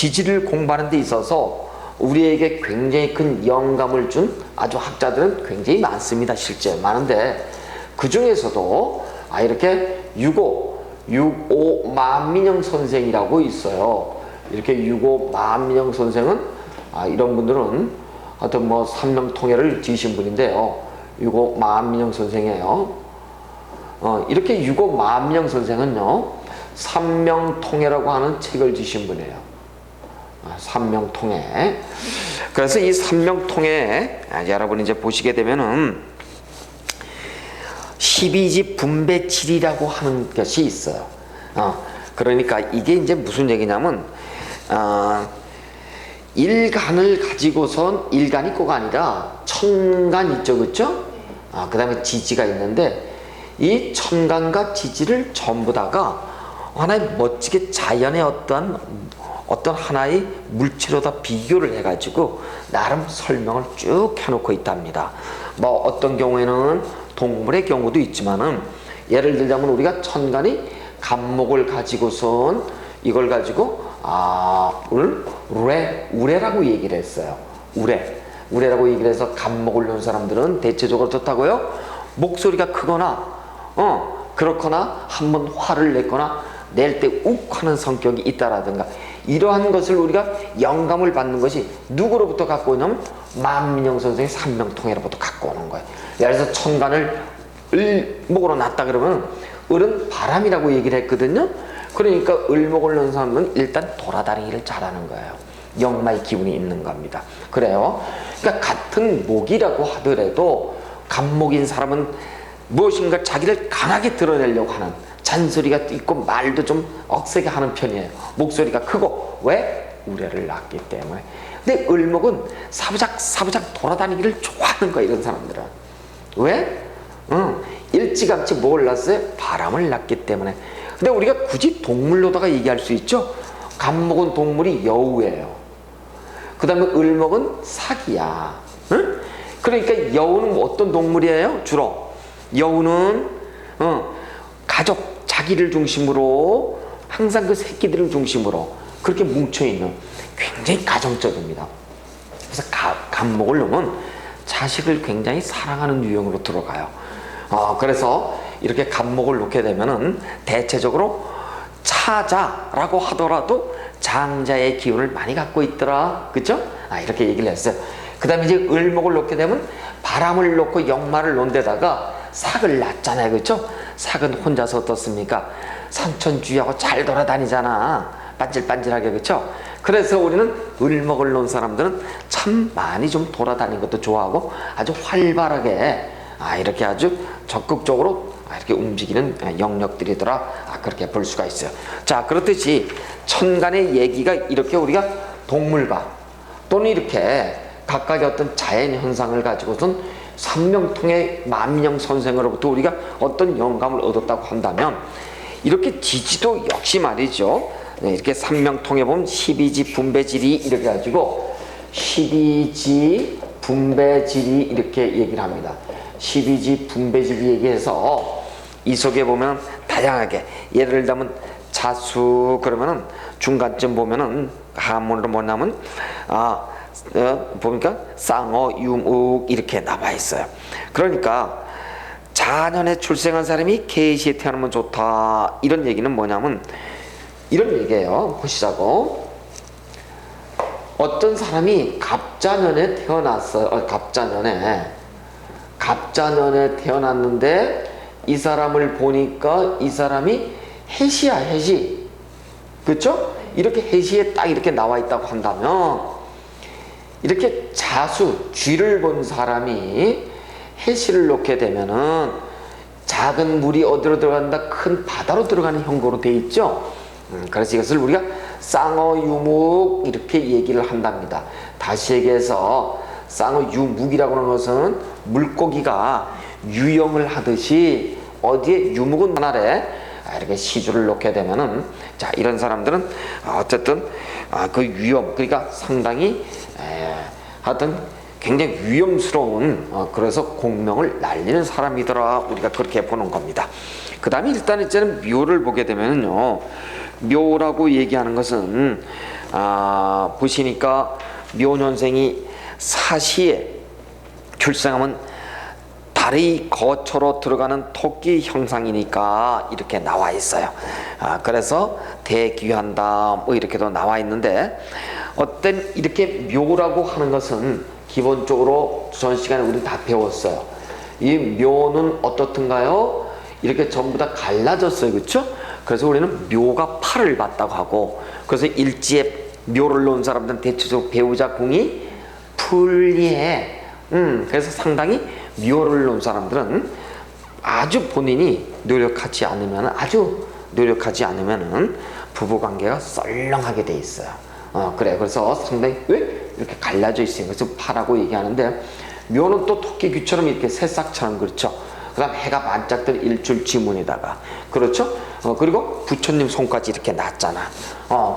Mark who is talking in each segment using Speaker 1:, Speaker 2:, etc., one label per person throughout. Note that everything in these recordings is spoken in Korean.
Speaker 1: 지지를 공부하는 데 있어서 우리에게 굉장히 큰 영감을 준 아주 학자들은 굉장히 많습니다. 실제 많은데 그 중에서도 이렇게 육오 만민영 선생이라고 있어요. 이렇게 육오 만민영 선생은 이런 분들은 하여튼 뭐 삼명통해를 지으신 분인데요. 육오 만민영 선생이에요. 이렇게 육오 만민영 선생은요, 삼명통해라고 하는 책을 지으신 분이에요. 삼명통해. 그래서 이 삼명통해 여러분이 이제 보시게 되면은 12지 분배질이라고 하는 것이 있어요. 그러니까 이게 이제 무슨 얘기냐면 일간을 가지고선 일간이 꼭 아니라 천간 있죠, 그렇죠? 그 다음에 지지가 있는데 이 천간과 지지를 전부 다가 하나의 멋지게 자연의 어떤 하나의 물체로다 비교를 해가지고 나름 설명을 쭉 해놓고 있답니다. 뭐 어떤 경우에는 동물의 경우도 있지만은 예를 들자면 우리가 천간이 간목을 가지고선 이걸 가지고 우레라고 얘기를 했어요. 우레라고 얘기를 해서 간목을 놓은 사람들은 대체적으로 좋다고요. 목소리가 크거나 그렇거나 한번 화를 냈거나 낼 때 욱 하는 성격이 있다라든가 이러한 것을 우리가 영감을 받는 것이 누구로부터 갖고 오냐면 만민영 선생의 삼명통해로부터 갖고 오는 거예요. 예를 들어서 천간을 을목으로 놨다 그러면 을은 바람이라고 얘기를 했거든요. 그러니까 을목을 넣은 사람은 일단 돌아다니기를 잘하는 거예요. 역마의 기운이 있는 겁니다. 그래요. 그러니까 같은 목이라고 하더라도 간목인 사람은 무엇인가 자기를 강하게 드러내려고 하는 잔소리가 있고 말도 좀 억세게 하는 편이에요. 목소리가 크고 왜? 우레를 낳기 때문에. 근데 을목은 사부작 돌아다니기를 좋아하는 거야, 이런 사람들은. 왜? 일찌감치 뭘 낳았어요? 바람을 낳기 때문에. 근데 우리가 굳이 동물로다가 얘기할 수 있죠. 간목은 동물이 여우예요. 그 다음에 을목은 사기야. 응? 그러니까 여우는 어떤 동물이에요? 주로 여우는 가족, 자기를 중심으로 항상 그 새끼들을 중심으로 그렇게 뭉쳐있는 굉장히 가정적입니다. 그래서 간목을 놓으면 자식을 굉장히 사랑하는 유형으로 들어가요. 그래서 이렇게 간목을 놓게 되면은 대체적으로 차자라고 하더라도 장자의 기운을 많이 갖고 있더라. 그죠? 이렇게 얘기를 했어요. 그 다음에 이제 을목을 놓게 되면 바람을 놓고 역마를 놓은 데다가 삭을 낳잖아요. 그죠? 삭은 혼자서 어떻습니까? 산천주의하고 잘 돌아다니잖아. 반질반질하게. 그죠? 그래서 우리는 을목을 놓은 사람들은 참 많이 좀 돌아다니는 것도 좋아하고 아주 활발하게 이렇게 아주 적극적으로 이렇게 움직이는 영역들이더라. 그렇게 볼 수가 있어요. 자, 그렇듯이 천간의 얘기가 이렇게 우리가 동물과 또는 이렇게 각각의 어떤 자연 현상을 가지고선 삼명통해 만민영 선생으로부터 우리가 어떤 영감을 얻었다고 한다면 이렇게 지지도 역시 말이죠. 이렇게 삼명통해 보면 12지 분배질이 이렇게 가지고 12지 분배질이 이렇게 얘기를 합니다. 12지 분배질 얘기해서 이 속에 보면 다양하게 예를 들면 자수 그러면은 중간쯤 보면은 한문으로 뭐냐면 보니까 쌍어 유묵 이렇게 나와 있어요. 그러니까 자년에 출생한 사람이 계시에 태어나면 좋다 이런 얘기는 뭐냐면 이런 얘기예요. 보시자고. 어떤 사람이 갑자년에 태어났어요. 갑자년에 태어났는데 이 사람을 보니까 이 사람이 해시야, 해시. 그렇죠? 이렇게 해시에 딱 이렇게 나와 있다고 한다면 이렇게 자수, 쥐를 본 사람이 해시를 놓게 되면은 작은 물이 어디로 들어간다? 큰 바다로 들어가는 형국으로 돼 있죠. 그래서 이것을 우리가 쌍어유묵 이렇게 얘기를 한답니다. 다시 얘기해서 쌍어유묵이라고 하는 것은 물고기가 유영을 하듯이 어디에 유묵은 하나래 이렇게 시주를 놓게 되면은 자 이런 사람들은 어쨌든 그 위험 그러니까 상당히 하여튼 굉장히 위험스러운 그래서 공명을 날리는 사람이더라 우리가 그렇게 보는 겁니다. 그 다음에 일단 이제는 묘를 보게 되면요 묘라고 얘기하는 것은 보시니까 묘년생이 사시에 출생하면 달의 거처로 들어가는 토끼 형상이니까 이렇게 나와 있어요. 그래서 대귀한다 뭐 이렇게도 나와 있는데, 어떤 이렇게 묘라고 하는 것은 기본적으로 전 시간에 우리 다 배웠어요. 이 묘는 어떻든가요? 이렇게 전부 다 갈라졌어요. 그렇죠? 그래서 우리는 묘가 팔을 봤다고 하고, 그래서 일지에 묘를 놓은 사람들은 대체적으로 배우자 궁이 불리해. 그래서 상당히 묘를 놓은 사람들은 아주 본인이 노력하지 않으면은 부부관계가 썰렁하게 돼 있어요. 그래. 그래서 상당히 왜 이렇게 갈라져 있어요. 그래서 파라고 얘기하는데, 묘는 또 토끼 귀처럼 이렇게 새싹처럼, 그렇죠. 그 다음 해가 반짝 뜬 일출 지문에다가, 그렇죠. 그리고 부처님 손까지 이렇게 났잖아.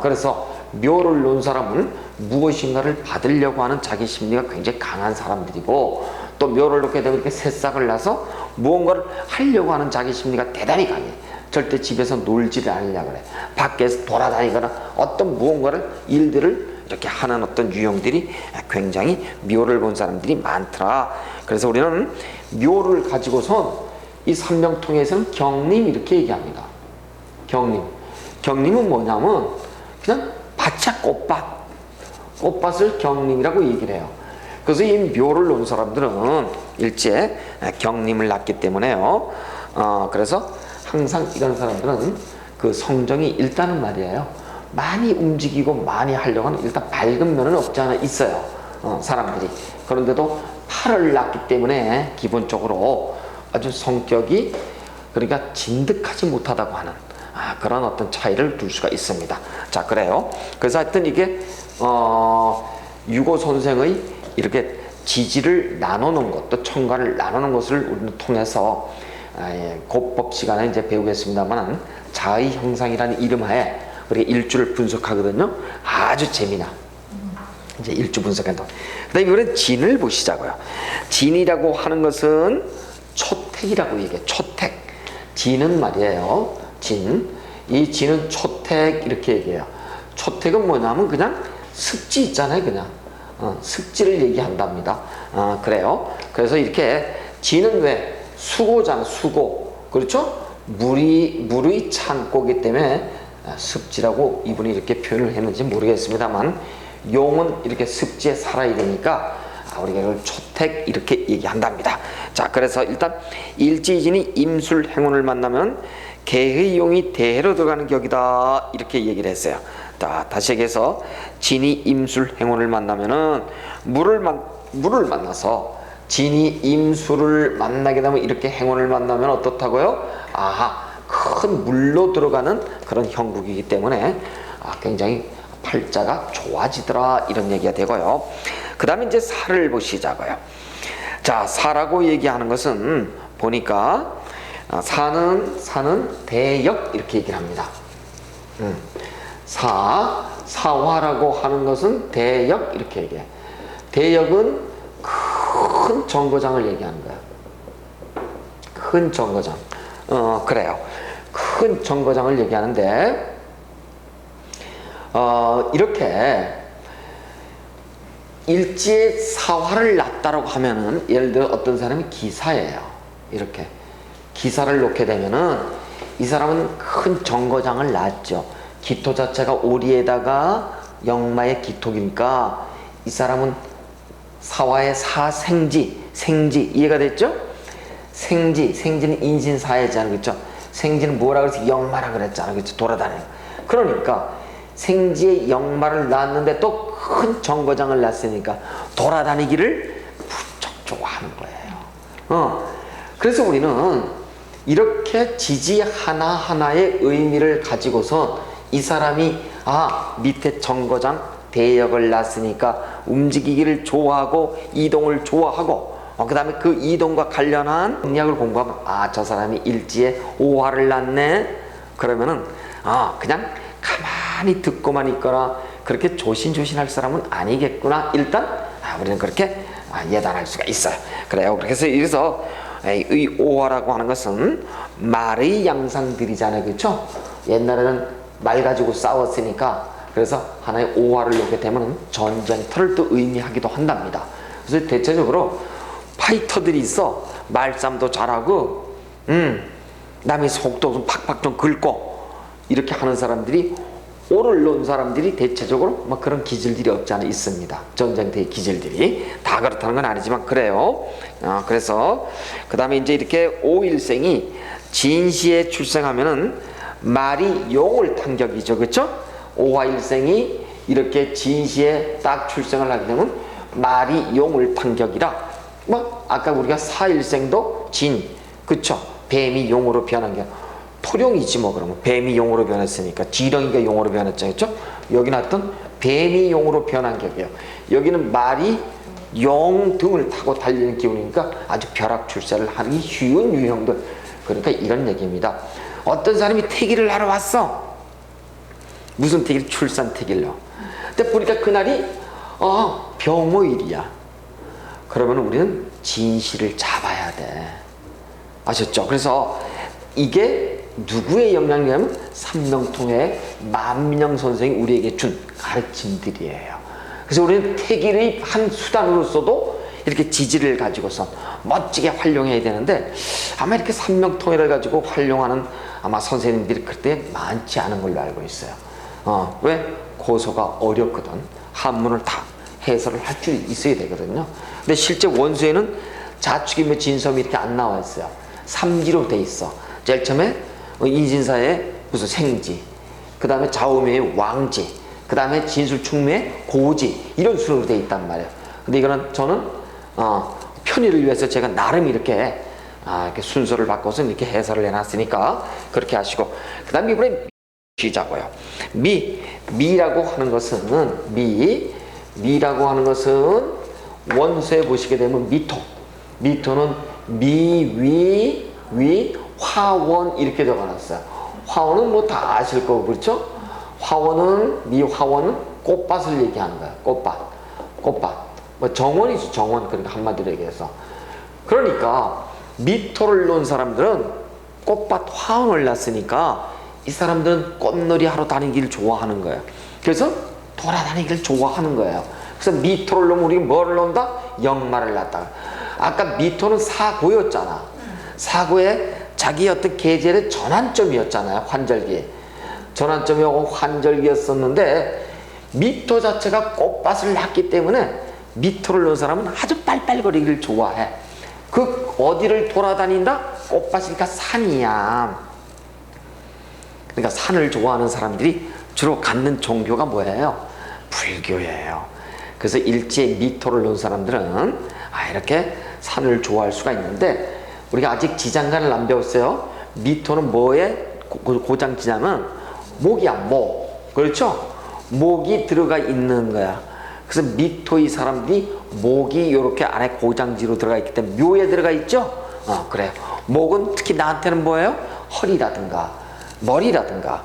Speaker 1: 그래서 묘를 놓은 사람은 무엇인가를 받으려고 하는 자기 심리가 굉장히 강한 사람들이고, 또 묘를 놓게 되면 이렇게 새싹을 나서 무언가를 하려고 하는 자기 심리가 대단히 강해. 절대 집에서 놀지를 않으려고 그래. 밖에서 돌아다니거나 어떤 무언가를, 일들을 이렇게 하는 어떤 유형들이 굉장히 묘를 본 사람들이 많더라. 그래서 우리는 묘를 가지고선 이 삼명통에서는 경림 이렇게 얘기합니다. 경림은 뭐냐면 그냥 밭이야. 꽃밭을 경림이라고 얘기를 해요. 그래서 이 묘를 놓은 사람들은 일제 경림을 낳기 때문에요. 그래서 항상 이런 사람들은 그 성정이 일단은 말이에요, 많이 움직이고 많이 하려고 하는 일단 밝은 면은 없지 않아 있어요. 사람들이. 그런데도 팔을 낳기 때문에 기본적으로 아주 성격이, 그러니까 진득하지 못하다고 하는 그런 어떤 차이를 둘 수가 있습니다. 자, 그래요. 그래서 하여튼 이게 유고 선생의 이렇게 지지를 나누는 것, 또 천간을 나누는 것을 우리는 통해서 곧법 시간에 이제 배우겠습니다만, 자의 형상이라는 이름하에 우리가 일주를 분석하거든요. 아주 재미나. 이제 일주 분석한다. 그다음에 이번엔 진을 보시자고요. 진이라고 하는 것은 초택이라고 얘기해요. 초택. 진은 말이에요. 이 진은 초택 이렇게 얘기해요. 초택은 뭐냐면 그냥 습지 있잖아요. 그냥 습지를 얘기한답니다. 그래요. 그래서 진은 왜 수고잖아. 수고. 그렇죠? 물의 창고이기 때문에 습지라고 이분이 이렇게 표현을 했는지 모르겠습니다만, 용은 이렇게 습지에 살아야 되니까 우리가 이걸 초택 이렇게 얘기한답니다. 자, 그래서 일단 일지진이 임술 행운을 만나면 개의 용이 대해로 들어가는 격이다 이렇게 얘기를 했어요. 자, 다시 얘기해서 진이 임술 행운을 만나면은 물을 만나서 진이 임술을 만나게 되면 이렇게 행운을 만나면 어떻다고요? 큰 물로 들어가는 그런 형국이기 때문에 굉장히 팔자가 좋아지더라 이런 얘기가 되고요. 그 다음에 이제 사를 보시자고요. 자, 사라고 얘기하는 것은 보니까 사는 대역 이렇게 얘기를 합니다. 사화라고 하는 것은 대역 이렇게 얘기해. 대역은 큰 정거장을 얘기하는 거야. 큰 정거장. 그래요. 큰 정거장을 얘기하는데, 이렇게 일지에 사화를 낳았다라고 하면은, 예를 들어 어떤 사람이 기사예요. 이렇게 기사를 놓게 되면은 이 사람은 큰 정거장을 낳았죠. 기토 자체가 오리에다가 역마의 기토기니까 이 사람은 사화의 생지 이해가 됐죠? 생지는 인신사회잖아. 그렇죠? 생지는 뭐라 그래서 역마라 그랬잖아. 그렇죠? 돌아다녀요. 그러니까 생지의 역마를 낳았는데 또 큰 정거장을 낳았으니까 돌아다니기를 무척 좋아하는 거예요. 그래서 우리는 이렇게 지지 하나하나의 의미를 가지고서 이 사람이 밑에 정거장 대역을 낳았으니까 움직이기를 좋아하고 이동을 좋아하고, 그 다음에 그 이동과 관련한 공략을 공부하면 저 사람이 일지에 오화를 낳네. 그러면은 그냥 가만히 듣고만 있거나 그렇게 조신조신할 사람은 아니겠구나. 일단 우리는 그렇게 예단할 수가 있어요. 그래요. 그래서 이 오화라고 하는 것은 말의 양상들이잖아요. 그렇죠? 옛날에는 말 가지고 싸웠으니까 그래서 하나의 오화를 놓게 되면 전쟁터를 또 의미하기도 한답니다. 그래서 대체적으로 파이터들이 있어. 말싸움도 잘하고, 남의 속도 좀 팍팍 좀 긁고, 이렇게 하는 사람들이, 오를 놓은 사람들이 대체적으로 뭐 그런 기질들이 없지 않아 있습니다. 전쟁터의 기질들이. 다 그렇다는 건 아니지만 그래요. 그래서, 그 다음에 이제 이렇게 오일생이 진시에 출생하면은 말이 용을 탄격이죠. 그쵸? 오화일생이 이렇게 진시에 딱 출생을 하게 되면 말이 용을 탄격이라, 뭐 아까 우리가 사일생도 진, 그쵸? 뱀이 용으로 변한 게 토룡이지 뭐. 그러면 뱀이 용으로 변했으니까 지렁이가 용으로 변했죠. 그쵸? 여기는 어떤 뱀이 용으로 변한 격이에요. 여기는 말이 용 등을 타고 달리는 기운이니까 아주 벼락출세를 하기 쉬운 유형들. 그러니까 이런 얘기입니다. 어떤 사람이 태기를 하러 왔어. 무슨 태기를? 출산 태기를요. 근데 보니까 그날이 병오일이야. 그러면 우리는 진시를 잡아야 돼. 아셨죠? 그래서 이게 누구의 영향이냐면 삼명통의 만민영 선생이 우리에게 준 가르침들이에요. 그래서 우리는 태기의 한 수단으로서도 이렇게 지지를 가지고서 멋지게 활용해야 되는데, 아마 이렇게 삼명통일을 가지고 활용하는 아마 선생님들이 그때 많지 않은 걸로 알고 있어요. 왜? 고소가 어렵거든. 한문을 다 해설을 할 줄 있어야 되거든요. 근데 실제 원수에는 자축이며 진섬이 이렇게 안 나와 있어요. 삼지로 돼 있어. 제일 처음에 인신사의 무슨 생지, 그 다음에 좌우명의 왕지, 그 다음에 진술충명의 고지, 이런 순으로 돼 있단 말이에요. 근데 이거는 저는 편의를 위해서 제가 나름 이렇게 순서를 바꿔서 이렇게 해설을 해놨으니까 그렇게 하시고, 그 다음에 이번에 시자고요. 미라고 하는 것은 미라고 하는 것은 원서에 보시게 되면 미토는 위 화원 이렇게 적어놨어요. 화원은 뭐 다 아실 거고, 그렇죠? 미화원은 꽃밭을 얘기하는 거야. 꽃밭. 뭐 정원이죠, 정원. 그러니까 한마디로 얘기해서. 그러니까 미토를 놓은 사람들은 꽃밭 화원을 놨으니까 이 사람들은 꽃놀이 하러 다니기를 좋아하는 거예요. 그래서 돌아다니기를 좋아하는 거예요. 그래서 미토를 놓으면 우리가 뭐를 놓는다? 역마를 놨다. 아까 미토는 사고였잖아. 사고에 자기 어떤 계절의 전환점이었잖아요. 환절기. 전환점이고 환절기였었는데, 미토 자체가 꽃밭을 놨기 때문에 미토를 놓은 사람은 아주 빨빨거리기를 좋아해. 그 어디를 돌아다닌다? 꽃밭이니까 산이야. 그러니까 산을 좋아하는 사람들이 주로 갖는 종교가 뭐예요? 불교예요. 그래서 일지에 미토를 놓은 사람들은 이렇게 산을 좋아할 수가 있는데, 우리가 아직 지장간을 안 배웠어요. 미토는 뭐에 고장지냐면 목이야, 목. 그렇죠? 목이 들어가 있는 거야. 그래서 미토의 사람들이 목이 이렇게 안에 고장지로 들어가 있기 때문에 묘에 들어가 있죠? 그래요. 목은 특히 나한테는 뭐예요? 허리라든가 머리라든가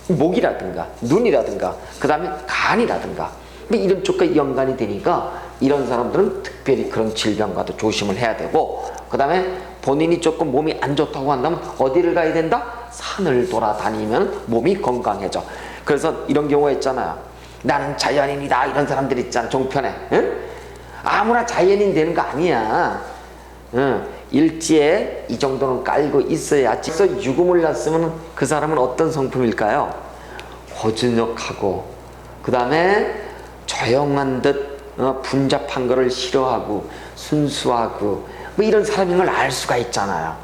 Speaker 1: 목이라든가 눈이라든가 그 다음에 간이라든가 이런 쪽과 연관이 되니까 이런 사람들은 특별히 그런 질병과도 조심을 해야 되고, 그 다음에 본인이 조금 몸이 안 좋다고 한다면 어디를 가야 된다? 산을 돌아다니면 몸이 건강해져. 그래서 이런 경우가 있잖아요. 나는 자연인이다 이런 사람들 있잖아, 종편에. 응? 아무나 자연인 되는 거 아니야. 일지에 이 정도는 깔고 있어야지. 그래서 유금을 놨으면 그 사람은 어떤 성품일까요? 고즈넉하고, 그 다음에 조용한 듯 분잡한 거를 싫어하고 순수하고 뭐 이런 사람인 걸 알 수가 있잖아요.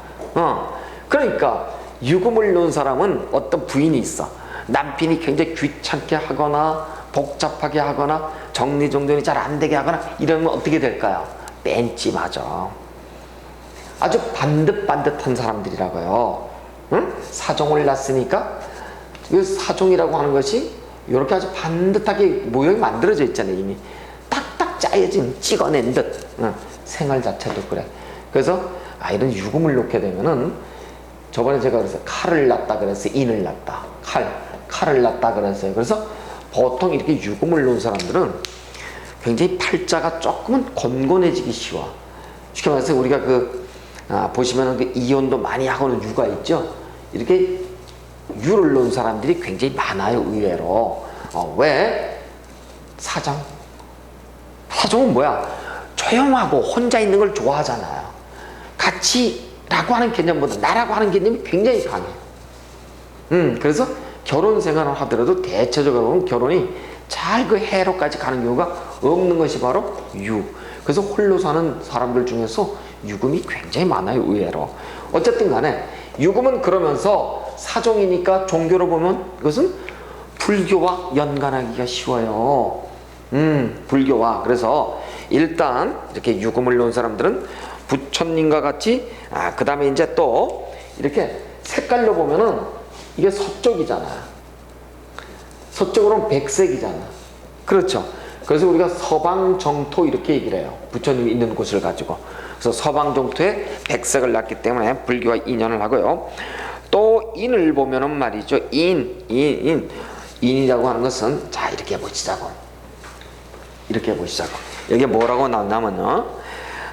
Speaker 1: 그러니까 유금을 놓은 사람은 어떤 부인이 있어. 남편이 굉장히 귀찮게 하거나 복잡하게 하거나 정리정돈이 잘 안 되게 하거나 이러면 어떻게 될까요? 뺀지 맞아. 아주 반듯반듯한 사람들이라고요. 응? 사종을 놨으니까 이 사종이라고 하는 것이 이렇게 아주 반듯하게 모양이 만들어져 있잖아요. 이미 딱딱 짜여진 찍어낸 듯. 생활 자체도 그래. 그래서 이런 유금을 놓게 되면은, 저번에 제가 그래서 칼을 놨다 그래서 인을 놨다. 칼을 놨다 그랬어요. 그래서 보통 이렇게 유금을 놓은 사람들은 굉장히 팔자가 조금은 곤곤해지기 쉬워. 쉽게 말해서 우리가 보시면은 그 이혼도 많이 하고는 유가 있죠. 이렇게 유를 놓은 사람들이 굉장히 많아요, 의외로. 왜? 사종은 뭐야? 조용하고 혼자 있는 걸 좋아하잖아요. 같이라고 하는 개념보다 나라고 하는 개념이 굉장히 강해. 그래서 결혼 생활을 하더라도 대체적으로 보면 결혼이 잘 그 해로까지 가는 경우가 없는 것이 바로 유. 그래서 홀로 사는 사람들 중에서 유금이 굉장히 많아요, 의외로. 어쨌든 간에 유금은 그러면서 사종이니까 종교로 보면 이것은 불교와 연관하기가 쉬워요. 불교와. 그래서 일단 이렇게 유금을 놓은 사람들은 부처님과 같이, 그 다음에 이제 또 이렇게 색깔로 보면은 이게 서쪽이잖아. 서쪽으로는 백색이잖아. 그렇죠. 그래서 우리가 서방정토 이렇게 얘기를 해요. 부처님이 있는 곳을 가지고. 그래서 서방정토에 백색을 놨기 때문에 불교와 인연을 하고요. 또 인을 보면은 말이죠. 인이라고 하는 것은, 자, 이렇게 보시자고. 이렇게 보시자고. 여기 뭐라고 나왔냐면요.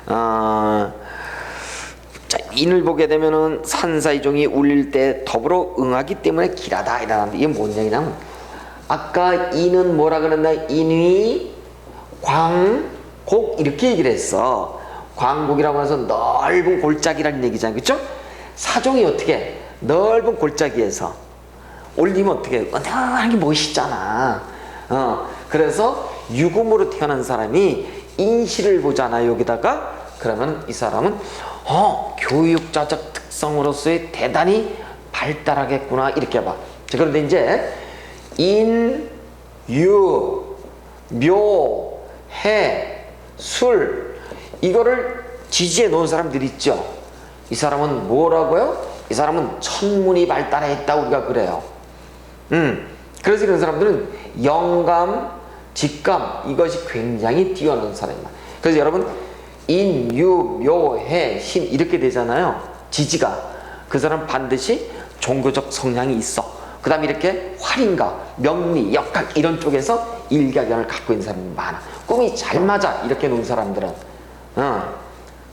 Speaker 1: 자, 인을 보게 되면은 산사이종이 울릴 때 더불어 응하기 때문에 길하다 이라는데, 이게 뭔 얘기냐면, 아까 인은 뭐라 그랬나? 인위, 광곡 이렇게 얘기를 했어. 광곡이라고 해서 넓은 골짜기라는 얘기잖아요. 그렇죠? 사종이 어떻게 넓은 골짜기에서 올리면 어떻게 은은하게 멋있잖아. 그래서 유금으로 태어난 사람이 인시를 보잖아요. 여기다가 그러면 이 사람은 교육자적 특성으로서의 대단히 발달하겠구나 이렇게 봐. 자, 그런데 이제 인, 유, 묘, 해, 술 이거를 지지해 놓은 사람들이 있죠. 이 사람은 뭐라고요? 이 사람은 천문이 발달했다 우리가 그래요. 그래서 이런 사람들은 영감, 직감 이것이 굉장히 뛰어난 사람이다. 그래서 여러분 인, 유, 묘, 해, 신 이렇게 되잖아요. 지지가. 그 사람 반드시 종교적 성향이 있어. 그 다음에 이렇게 활인가, 명리, 역학 이런 쪽에서 일가견을 갖고 있는 사람이 많아. 꿈이 잘 맞아 이렇게 놓은 사람들은.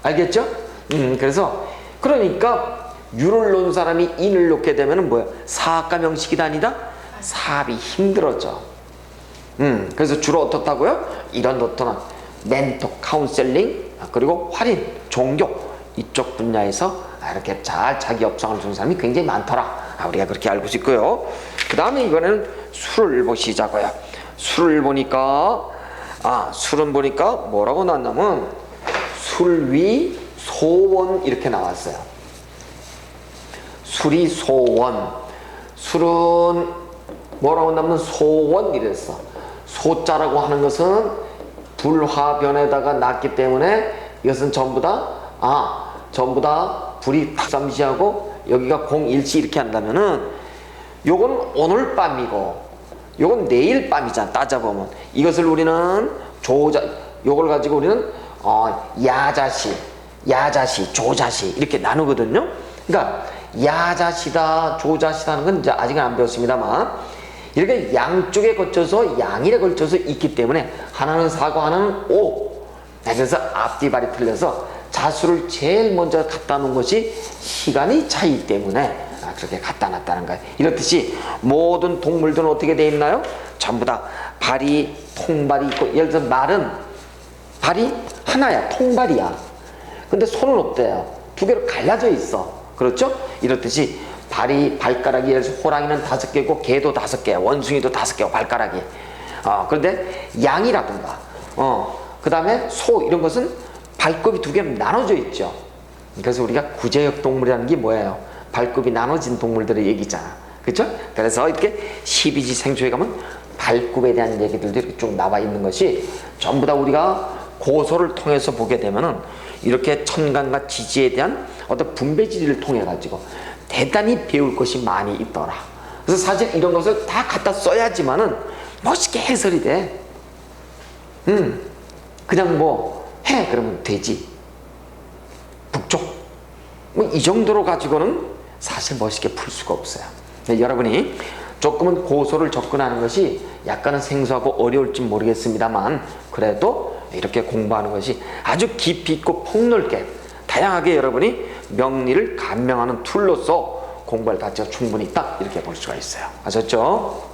Speaker 1: 알겠죠? 그래서 그러니까 유를 놓은 사람이 인을 놓게 되면은 뭐야? 사학과 명식이 다니다 사업이 힘들어져. 그래서 주로 어떻다고요? 이런 어떠한 멘토, 카운셀링, 그리고 활인, 종교 이쪽 분야에서 이렇게 잘 자기 업상을 두는 사람이 굉장히 많더라. 우리가 그렇게 알고 있고요. 그 다음에 이번에는 술을 보시자고요. 술을 보니까 술은 보니까 뭐라고 나왔냐면 술위 소원 이렇게 나왔어요. 술이 소원. 술은 뭐라고 나오면 소원 이랬어. 소자라고 하는 것은 불화변에다가 났기 때문에 이것은 전부 다 불이 탁삼시하고 여기가 공일치 이렇게 한다면은 요건 오늘 밤이고 요건 내일 밤이잖아. 따져보면 이것을 우리는 요걸 가지고 우리는 야자시, 조자시 이렇게 나누거든요. 그러니까 야자시다, 조자시다 하는 건 이제 아직은 안 배웠습니다만 이렇게 양쪽에 걸쳐서 양일에 걸쳐서 있기 때문에 하나는 사고 하나는 오. 그래서 앞뒤발이 틀려서 자수를 제일 먼저 갖다 놓은 것이 시간이 차이 때문에 그렇게 갖다 놨다는 거예요. 이렇듯이 모든 동물들은 어떻게 되어 있나요? 전부 다 발이 통발이 있고, 예를 들어서 말은 발이 하나야, 통발이야. 근데 손은 어때요? 두 개로 갈라져 있어. 그렇죠? 이렇듯이 발가락이, 예를 들어서 호랑이는 5개고 개도 5개야, 원숭이도 5개고 발가락이. 그런데 양이라든가 그 다음에 소 이런 것은 발굽이 2개로 나눠져 있죠. 그래서 우리가 구제역 동물이라는 게 뭐예요? 발굽이 나눠진 동물들의 얘기잖아. 그렇죠? 그래서 이렇게 12지 생초에 가면 발굽에 대한 얘기들도 이렇게 쭉 나와 있는 것이 전부 다 우리가 고소를 통해서 보게 되면은 이렇게 천간과 지지에 대한 어떤 분배지리를 통해 가지고 대단히 배울 것이 많이 있더라. 그래서 사실 이런 것을 다 갖다 써야지만은 멋있게 해설이 돼. 그냥 뭐 해 그러면 되지. 북쪽 뭐 이 정도로 가지고는 사실 멋있게 풀 수가 없어요. 여러분이 조금은 고소를 접근하는 것이 약간은 생소하고 어려울지 모르겠습니다만 그래도 이렇게 공부하는 것이 아주 깊이 있고 폭넓게 다양하게 여러분이 명리를 감명하는 툴로서 공부할 가치가 충분히 있다 이렇게 볼 수가 있어요. 아셨죠?